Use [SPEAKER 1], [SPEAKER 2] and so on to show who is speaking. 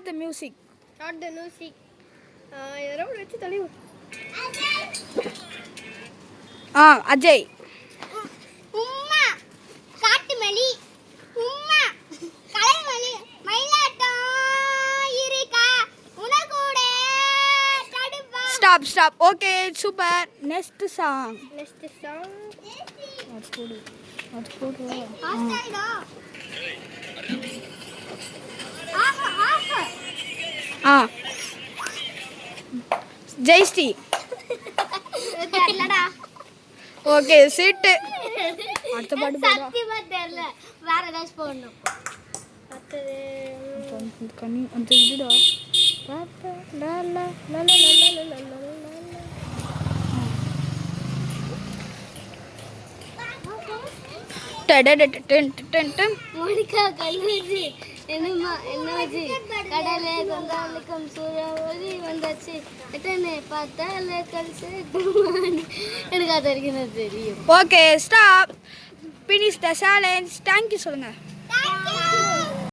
[SPEAKER 1] the music.
[SPEAKER 2] Start the music. யாரோ வெச்சு தொலைவு.
[SPEAKER 1] அஜய்.
[SPEAKER 2] உம்மா காட்டுமணி. உம்மா கலைமணி மயிலாட்டம் இருக்கா உனக்கூட தடுப்பா.
[SPEAKER 1] Stop. Okay, super. Next song. What's good? Jaysti. Okay, sit. அடுத்த பாட்டு போடா.
[SPEAKER 2] சத்தியமா தெரியல. வேற ஏதாச்சும் போடணும். அடுத்து
[SPEAKER 1] கண்ணி அந்த இதுடா. லா லா லா லா லா லா.
[SPEAKER 2] மோனிகா கல்லுஜி என்னாச்சு கடலே கொண்டாளுக்கும் சூறாவளி வந்தாச்சு எத்தனை பார்த்தாலே கல்சு எனக்கு அது வரைக்கும் தெரியும்.
[SPEAKER 1] Okay stop. Finish the challenge. Thank you சொல்லுங்க.